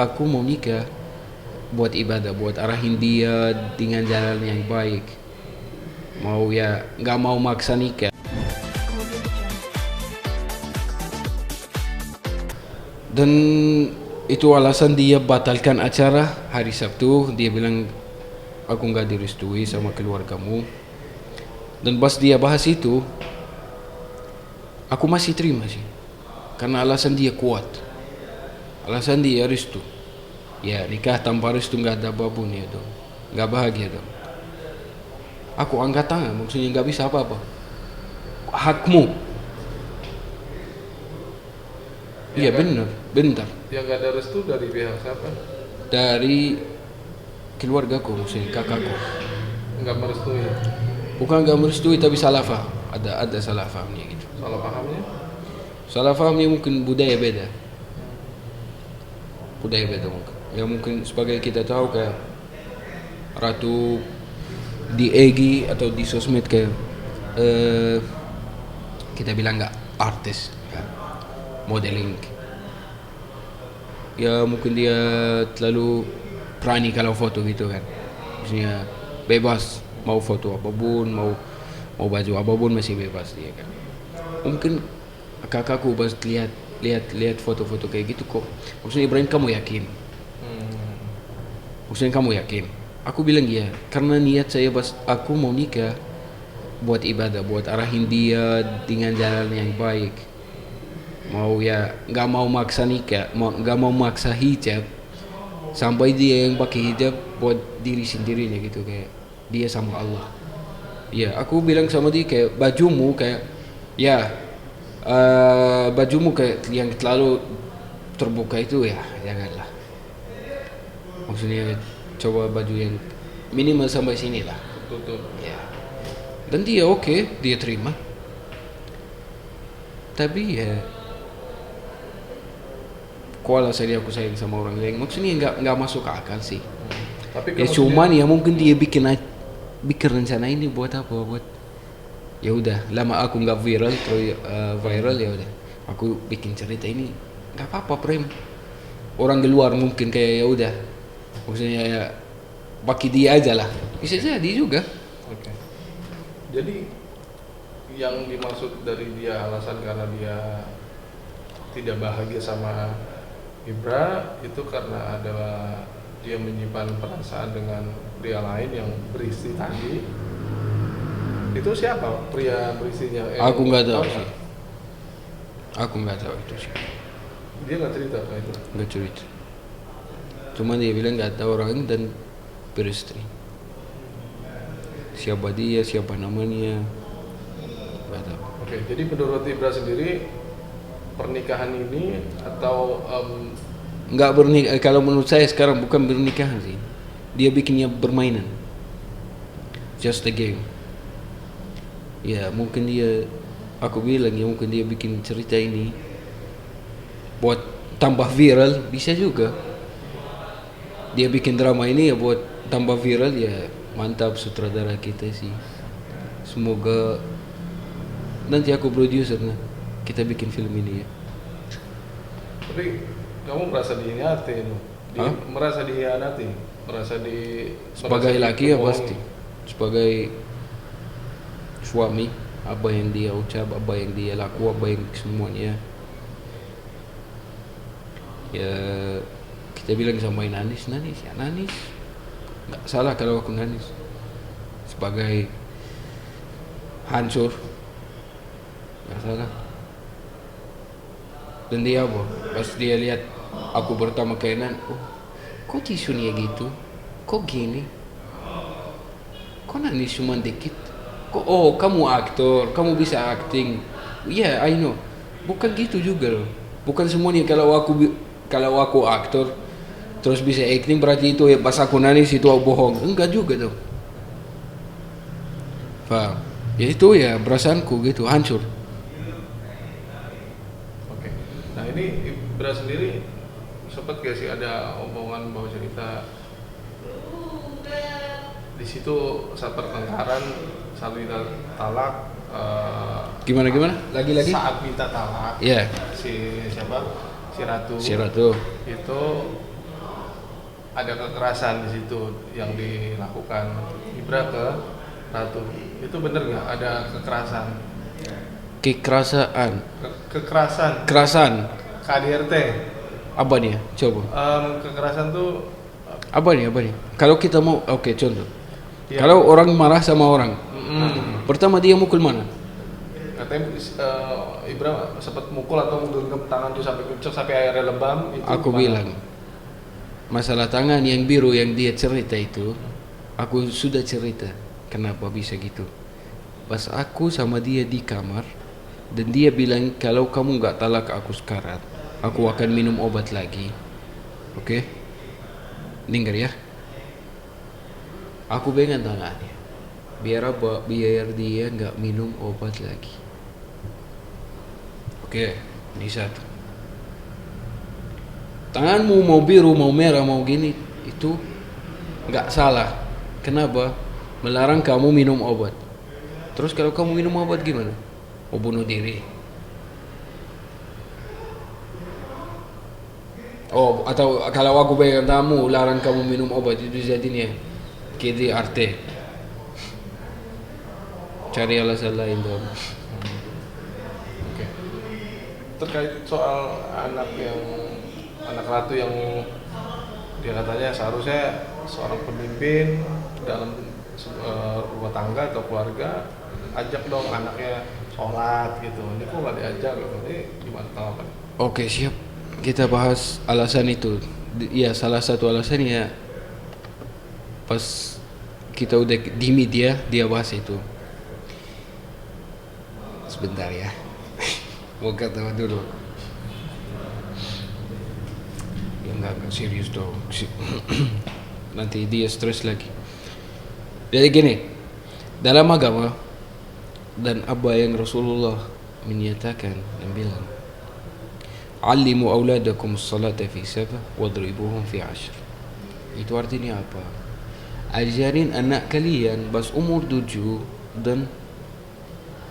aku mau nikah buat ibadah, buat arahin dia dengan jalan yang baik. Mau ya nggak mau maksa nikah. Dan itu alasan dia batalkan acara hari Sabtu. Dia bilang aku nggak direstui sama keluargamu. Dan pas dia bahas itu, aku masih terima sih, karena alasan dia kuat, alasan dia restu. Ya nikah tanpa restu nggak ada apapun ya dong, nggak bahagia dong. Aku angkat tangan, maksudnya nggak bisa apa-apa. Hakmu. Iya kan? benar, bentar. Yang nggak ada restu dari pihak siapa? Dari keluargaku, maksudnya kakakku. Nggak merestui. Bukan nggak merestui tapi salah paham. Ada salah pahamnya gitu. Salah pahamnya? Salah pahamnya mungkin budaya beda. Budaya beda mungkin. Ya mungkin sebagai kita tahu kayak Ratu di Egi atau di sosmed kayak kita bilang nggak artis, kan? Modeling. Ya mungkin dia terlalu berani kalau foto gitu kan. Maksudnya bebas mau foto apapun, mau baju apapun masih bebas dia kan. Mungkin kakakku pas lihat foto-foto kayak gitu kok. Maksudnya Ibrahim kamu yakin? Maksudnya kamu yakin? Aku bilang iya, karena niat saya pas aku mau nikah buat ibadah, buat arahin dia dengan jalan yang baik. Mau ya nggak mau maksa nikah, nggak mau maksa hijab sampai dia yang pakai hijab buat diri sendirinya gitu, kayak dia sama Allah. Ya aku bilang sama dia kayak bajumu kayak ya bajumu kayak yang terlalu terbuka itu ya janganlah. Maksudnya coba baju yang minimal sampai sini lah. Tutup. Ya. Dan dia oke, dia terima. Tapi ya kok alasan dia aku sayang sama orang lain, maksudnya nggak masuk akal sih. Tapi Ya cuman ya mungkin dia bikin rencana ini buat apa, buat ya udah lama aku nggak viral terus viral ya udah aku bikin cerita ini, nggak apa-apa Prem. Orang di luar mungkin kayak ya udah maksudnya ya bagi dia aja lah, bisa jadi juga. Oke. Jadi yang dimaksud dari dia alasan karena dia tidak bahagia sama Ibra itu karena ada dia menyimpan perasaan dengan pria lain yang beristri tadi. Itu siapa pria beristrinya? Aku nggak tahu sih. Aku nggak tahu itu sih. Dia nggak cerita kayak itu. Nggak cerita. Cuma dia bilang nggak tahu orang dan beristri. Siapa dia, siapa namanya, nggak tahu. Oke, jadi menurut Ibra sendiri pernikahan ini atau Nggak bernikah. Kalau menurut saya sekarang bukan bernikahan sih. Dia bikinnya permainan. Just a game. Ya mungkin dia, aku bilang ya mungkin dia bikin cerita ini buat tambah viral, bisa juga. Dia bikin drama ini ya buat tambah viral, ya mantap sutradara kita sih. Semoga nanti aku produser nah kita bikin film ini ya. tapi kamu merasa dihianati, Hah? merasa dihianati, merasa Sebagai merasa laki ya dibohongi. pasti. Sebagai suami, apa yang dia ucap, apa yang dia laku, apa yang semuanya. Ya kita bilang sama Nanis ya Nanis. Nggak salah kalau aku Nanis. Sebagai hancur, nggak salah. Dan dia apa? Pas dia lihat aku pertama kainan, oh, kok tisunya gitu? Kok gini? Kok Nanis cuma dikit? Kok oh kamu aktor, kamu bisa acting? Iya, I know. Bukan gitu juga loh. Bukan semuanya kalau aku aktor terus bisa acting berarti itu ya pas aku Nanis itu bohong. Enggak juga dong. Paham? Ya itu ya perasaanku gitu hancur. Oke. Nah ini Ibra sendiri sempat gak sih ada omongan bahwa cerita di situ saat pertengkaran saat minta talak Gimana? Lagi-lagi? saat minta talak Iya. si siapa si Ratu Si Ratu. itu ada kekerasan di situ yang dilakukan Ibra ke Ratu. Itu bener nggak ada kekerasan? Kekerasan. Kekerasan. Kerasan. KDRT. Apa dia? Coba. Kekerasan tuh Apa nih? Kalau kita mau, oke, contoh. ya, Kalau orang marah sama orang, pertama dia mukul mana? katanya Ibra sempat mukul atau menggenggam tangan tuh sampai kucek sampai airnya lebam. Itu Aku bilang, masalah tangan yang biru yang dia cerita itu, aku sudah cerita kenapa bisa gitu. Pas aku sama dia di kamar, dan dia bilang kalau kamu nggak talak aku sekarang, aku akan minum obat lagi. Oke? Dengar ya. Aku pegang tangannya, biar dia nggak minum obat lagi. Oke, ini satu. Tanganmu mau biru, mau merah, mau gini, itu nggak salah. Kenapa? Melarang kamu minum obat. Terus kalau kamu minum obat gimana? Mau bunuh diri? Oh, atau kalau aku pegang tamu, larang kamu minum obat, itu jadinya KDRT. Cari alasan lain dong. Oke. Terkait soal anak Ratu yang dia katanya seharusnya seorang pemimpin dalam rumah tangga atau keluarga, ajak dong anaknya sholat gitu. Ini kok nggak diajak gitu? Ini gimana tanggapan? Oke, siap. Kita bahas alasan itu. Ya, salah satu alasan ya pas kita udah di media dia bahas itu. Sebentar ya. Mau kata dulu. Ya enggak serius dong. Nanti dia stres lagi. Jadi gini, dalam agama dan apa yang Rasulullah menyatakan dan bilang, "Allimu auladakum as-salata fi sabah wadribuhum fi 'ashr." Itu artinya apa? Ajarin anak kalian pas umur 7 dan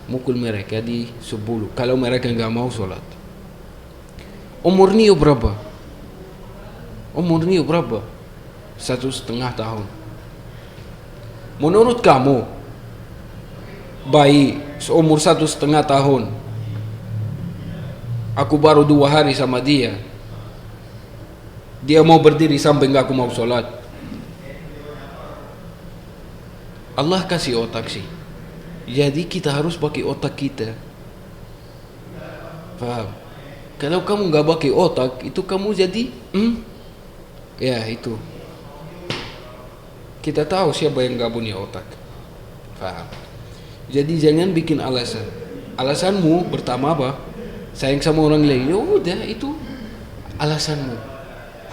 mukul mereka di 10 kalau mereka enggak mau sholat. Umur Nio berapa? 1,5 tahun. Menurut kamu bayi seumur 1,5 tahun, aku baru 2 hari sama dia mau berdiri sampai enggak aku mau sholat? Allah kasih otak sih, jadi kita harus pakai otak kita. Paham? Kalau kamu nggak pakai otak, itu kamu jadi ya itu. Kita tahu siapa yang nggak punya otak. Paham? Jadi jangan bikin alasan. Alasanmu pertama apa? Sayang sama orang lain. Ya udah, itu alasanmu.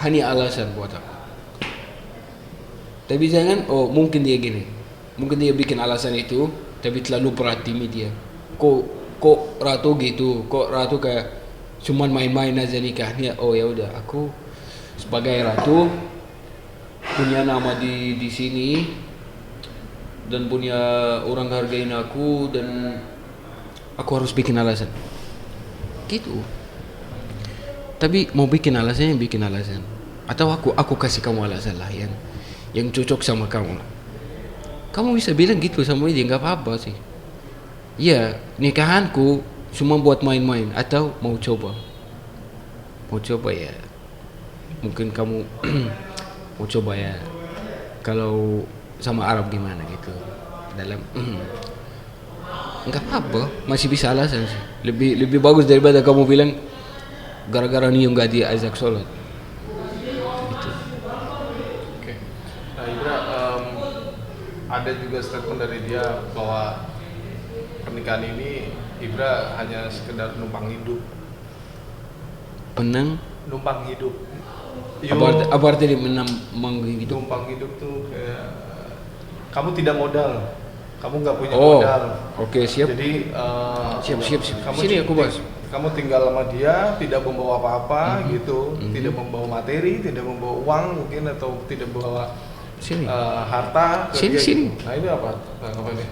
Hanya alasan buat apa? Tapi jangan, oh mungkin dia gini. Mungkin dia bikin alasan itu, tapi terlalu perhati media. Kok Ratu gitu? Kok Ratu kayak cuman main-main aja nikahnya? Oh ya udah, aku sebagai Ratu punya nama di sini dan punya orang hargain aku, dan aku harus bikin alasan. Gitu. Tapi mau bikin alasan, atau aku kasih kamu alasan lah yang cocok sama kamu. Kamu bisa bilang gitu sama dia, nggak apa-apa sih. Ya, nikahanku cuma buat main-main, atau mau coba ya. Mungkin kamu mau coba ya. Kalau sama Arab gimana gitu. Dalam nggak apa-apa, masih bisa alasan sih. Lebih bagus daripada kamu bilang gara-gara Nio nggak dia ajak sholat. Gitu. Oke. Nah, Ibra, ada juga statement dari dia bahwa pernikahan ini Ibra hanya sekedar numpang hidup. Numpang hidup. Apa artinya menambang hidup? Numpang hidup tuh kayak kamu tidak modal, kamu nggak punya modal. Oke, siap. Jadi siap. Kamu Sini aku bahas. Kamu tinggal sama dia, tidak membawa apa-apa gitu, tidak membawa materi, tidak membawa uang mungkin, atau tidak membawa harta. Sini. Nah ini apa tanggapannya?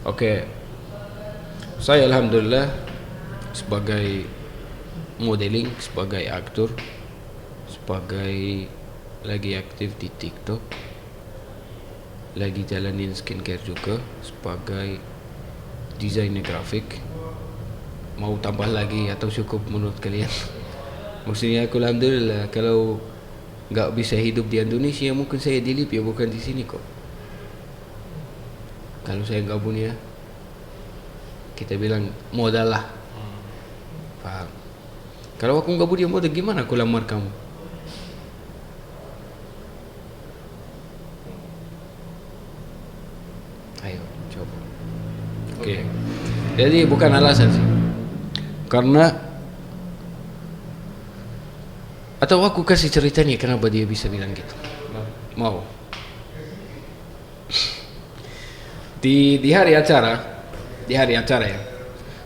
Oke. Saya alhamdulillah sebagai modeling, sebagai aktor, sebagai lagi aktif di TikTok, lagi jalanin skincare juga sebagai desainer grafik. Mau tambah lagi atau cukup menurut kalian? Maksudnya aku alhamdulillah, kalau nggak bisa hidup di Indonesia mungkin saya di Libya, bukan di sini kok. Kalau saya nggak punya, kita bilang modal lah, paham? Kalau aku nggak punya modal, gimana aku lamar kamu? Ayo coba. Oke. Jadi bukan alasan sih, karena atau aku kasih ceritanya kenapa dia bisa bilang gitu. Mau? Di hari acara, ya,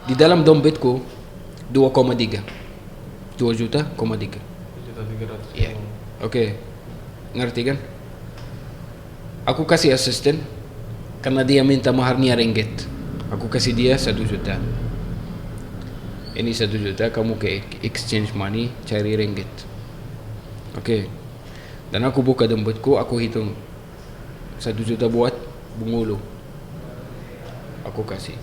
di dalam dompetku 2,3 2,3 juta. Juta 300. Iya. Oke. Ngerti kan? Aku kasih asisten karena dia minta maharnya ringgit. Aku kasih dia 1 juta. Ini 1 juta, kamu ke exchange money cari ringgit. Oke. Dan aku buka dompetku, aku hitung 1 juta buat Bungulu. Aku kasih.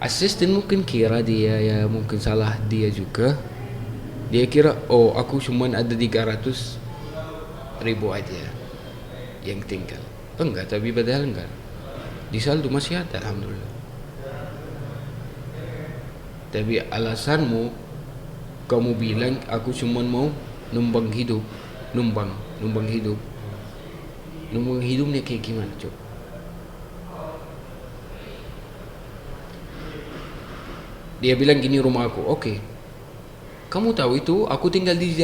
Asisten mungkin kira dia, ya mungkin salah dia juga. Dia kira, oh aku cuman ada 300.000 aja yang tinggal. Enggak, tapi padahal enggak. Di saldo masih ada, alhamdulillah. Tapi alasanmu, kamu bilang aku cuman mau numbang hidup. Numbang hidup. Numbang hidupnya kayak gimana coba? Dia bilang gini rumah aku, oke. Kamu tahu itu aku tinggal di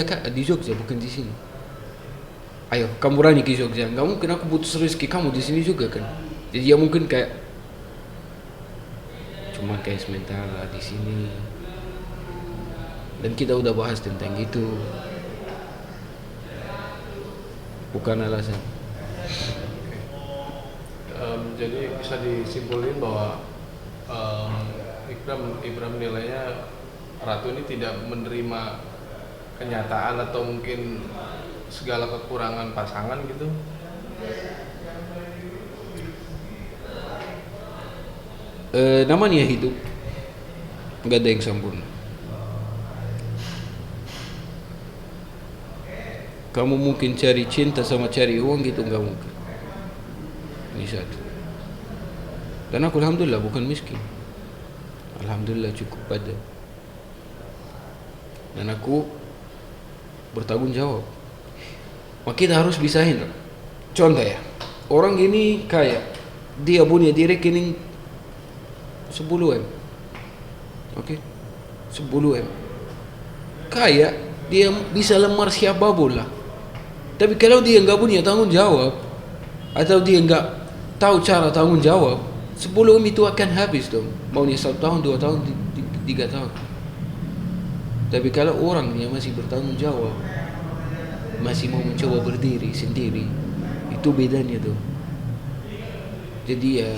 Jogja, bukan di sini. Ayo, kamu berani ke Jogja? Enggak mungkin aku putus rezeki kamu di sini juga kan. Jadi ya mungkin kayak cuma kayak sementara di sini. Dan kita udah bahas tentang itu. Bukan alasan. Jadi bisa disimpulin bahwa Ibram nilainya Ratu ini tidak menerima kenyataan atau mungkin segala kekurangan pasangan gitu. Namanya hidup, nggak ada yang sempurna. Kamu mungkin cari cinta sama cari uang gitu, nggak mungkin. Ini satu. Dan aku alhamdulillah bukan miskin. Alhamdulillah cukup ada. Dan aku bertanggung jawab. Maka kita harus bisain. Contoh ya, orang ini kaya, dia punya di rekening 10M. Oke, 10M. Kaya, dia bisa lemar siapa bola. Tapi kalau dia nggak punya tanggung jawab, atau dia nggak tahu cara tanggung jawab, 10M itu akan habis dong. Maunya 1 tahun, 2 tahun, 3 tahun. Tapi kalau orangnya masih bertanggung jawab, masih mau mencoba berdiri sendiri, itu bedanya tuh. Jadi ya,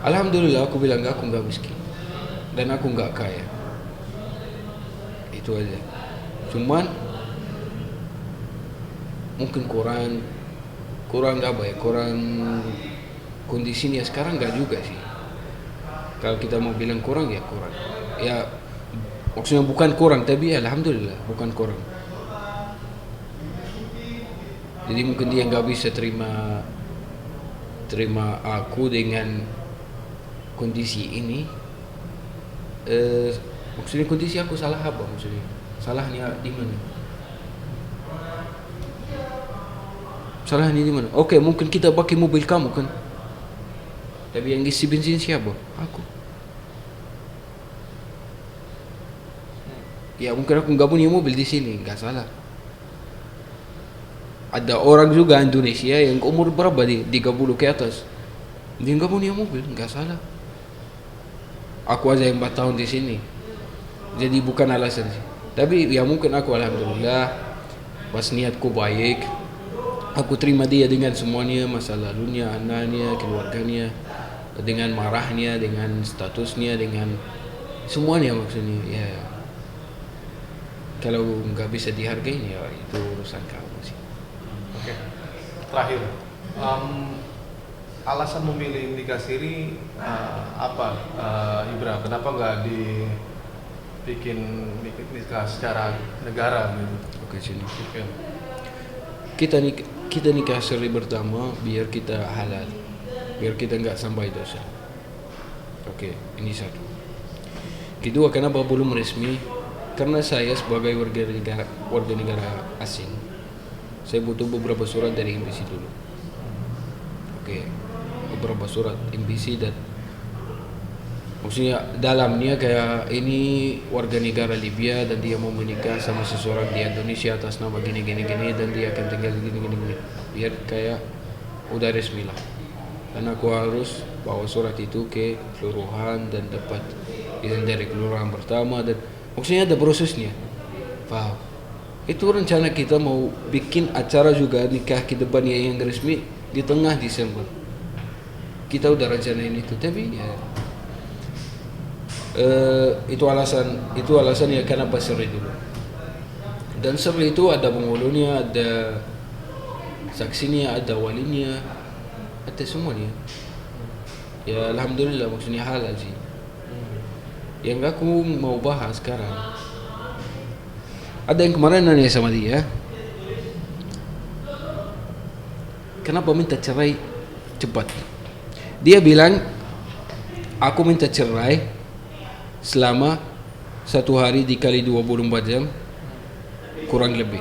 alhamdulillah aku bilang aku nggak miskin dan aku nggak kaya. Itu aja. Cuman mungkin kurang apa ya? Kurang kondisinya sekarang nggak juga sih. Kalau kita mau bilang kurang ya kurang. Ya maksudnya bukan kurang, tapi alhamdulillah bukan kurang. Jadi mungkin dia nggak bisa terima aku dengan kondisi ini. Maksudnya kondisi aku salah apa maksudnya? Salahnya di mana? Salahnya di mana? Oke, mungkin kita pakai mobil kamu kan. Tapi yang isi bensin siapa? Aku. Ya mungkin aku nggak punya mobil di sini, nggak salah. Ada orang juga Indonesia yang umur berapa di 30 ke atas, dia nggak punya mobil, nggak salah. Aku aja yang 4 tahun di sini, jadi bukan alasan sih. Tapi ya mungkin aku alhamdulillah pas niatku baik, aku terima dia dengan semuanya, masa lalunya, anaknya, keluarganya, dengan marahnya, dengan statusnya, dengan semuanya maksudnya. Ya Kalau nggak bisa dihargai ya itu urusan kamu sih. Oke. Terakhir, alasan memilih nikah siri apa, Ibra? Kenapa nggak dibikin nikah secara negara gitu? Oke sini. Oke. Kita nikah siri pertama biar kita halal, biar kita nggak sampai dosa. Oke, ini satu. Kedua, kenapa belum resmi? Karena saya sebagai warga negara asing, saya butuh beberapa surat dari embassy dulu. Oke, beberapa surat embassy dan maksudnya dalamnya kayak ini warga negara Libya dan dia mau menikah sama seseorang di Indonesia atas nama gini dan dia akan tinggal gini. Biar kayak udah resmi lah. Dan aku harus bawa surat itu ke kelurahan dan dapat izin dari kelurahan pertama dan maksudnya ada prosesnya. Paham? Itu rencana kita mau bikin acara juga nikah ke depan yang resmi di tengah Desember. Kita udah rencanain itu tapi ya itu alasan ya kenapa seri dulu. Dan seri itu ada penghulunya, ada saksinya, ada walinya, ada semuanya. Ya alhamdulillah maksudnya halal sih. Yang aku mau bahas sekarang, ada yang kemarin nanya sama dia, kenapa minta cerai cepat? Dia bilang, aku minta cerai selama 1 hari dikali 24 jam kurang lebih.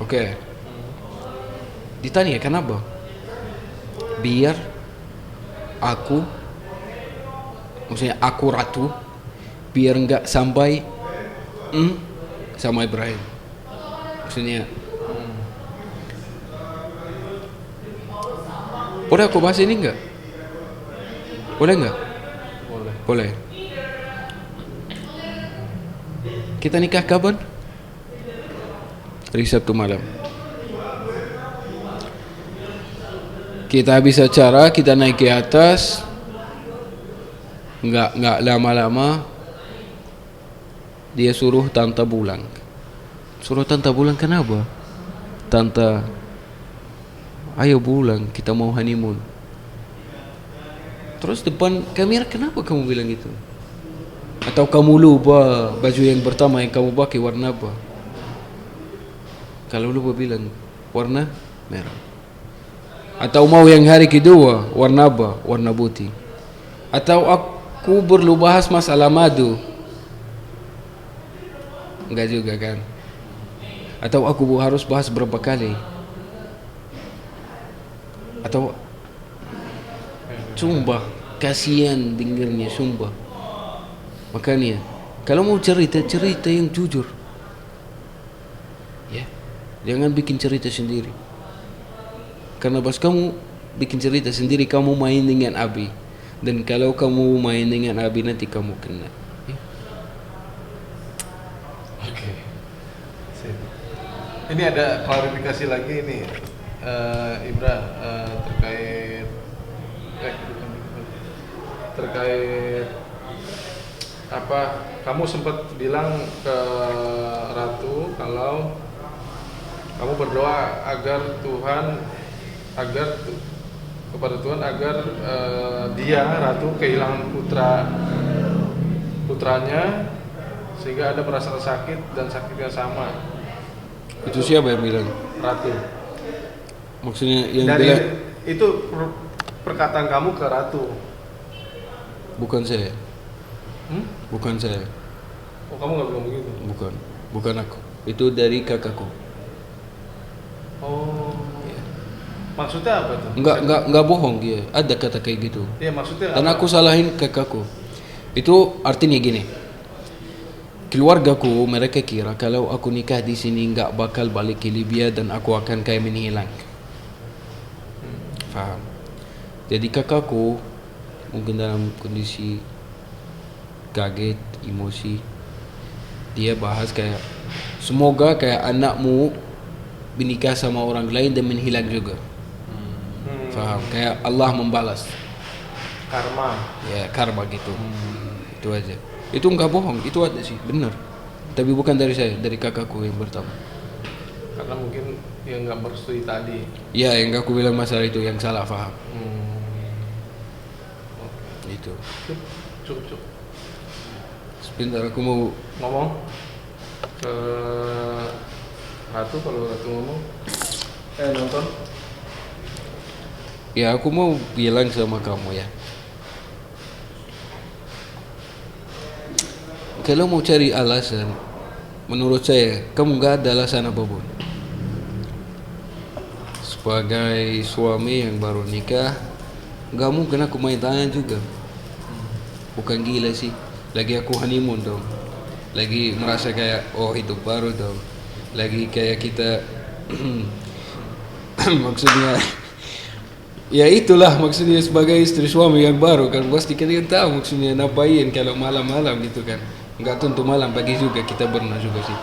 Oke. Ditanya kenapa? Biar aku, maksudnya aku ratu, biar nggak sampai sama Ibrahim. Maksudnya boleh aku bahas ini nggak? Boleh nggak? Boleh. Kita nikah kapan? Hari Sabtu malam. Kita habis acara, kita naik ke atas. Nggak lama-lama dia suruh tante pulang. Suruh tante pulang kenapa? Tante, ayo pulang, kita mau honeymoon. Terus depan kamera, kenapa kamu bilang gitu? Atau kamu lupa baju yang pertama yang kamu pakai warna apa? Kalau lupa bilang warna merah. Atau mau yang hari kedua warna apa? Warna putih. Atau aku perlu bahas masalah madu? Enggak juga kan? Atau aku harus bahas berapa kali? Atau sumpah kasihan dengernya, sumpah. Makanya kalau mau cerita yang jujur, ya jangan bikin cerita sendiri. Karena pas kamu bikin cerita sendiri, kamu main dengan Abi. Dan kalau kamu main dengan Abi nanti kamu kena. Ya. Oke. Sip. Ini ada klarifikasi lagi nih, Ibra, terkait apa? Kamu sempat bilang ke Ratu kalau kamu berdoa kepada Tuhan agar dia Ratu kehilangan putranya sehingga ada perasaan sakit dan sakitnya sama. Itu siapa yang bilang? Ratu. Maksudnya yang Dan bilang itu perkataan kamu ke Ratu. bukan saya. Bukan saya. Oh, kamu nggak bilang begitu? Bukan aku. Itu dari kakakku. Oh. Ya. Maksudnya apa tuh? Enggak bohong dia. Ada kata kayak gitu. Iya, maksudnya Dan apa? aku salahin kakakku. Itu artinya gini. Keluargaku mereka kira kalau aku nikah di sini nggak bakal balik ke Libya dan aku akan kayak menghilang. Faham? Jadi kakakku mungkin dalam kondisi kaget, emosi, dia bahas kayak semoga kayak anakmu menikah sama orang lain dan menghilang juga. Faham? Kayak Allah membalas Karma. ya karma gitu. Itu aja. Itu nggak bohong, itu ada sih, bener. Tapi bukan dari saya, dari kakakku yang pertama. Karena mungkin yang nggak merestui tadi. Ya, yang aku bilang masalah itu yang salah paham. Itu. Cukup. Sebentar aku mau Ngomong ke Ratu, kalau Ratu ngomong nonton. Ya aku mau bilang sama kamu ya. Kalau mau cari alasan, menurut saya kamu gak ada alasan apapun. Sebagai suami yang baru nikah, gak mungkin aku main tangan juga. Bukan gila sih. Lagi aku honeymoon dong. Lagi merasa kayak oh hidup baru dong. Lagi kayak kita maksudnya ya itulah maksudnya sebagai istri suami yang baru kan pasti kalian tahu maksudnya ngapain kalau malam-malam gitu kan. Enggak tentu malam, pagi juga kita berenang juga sih.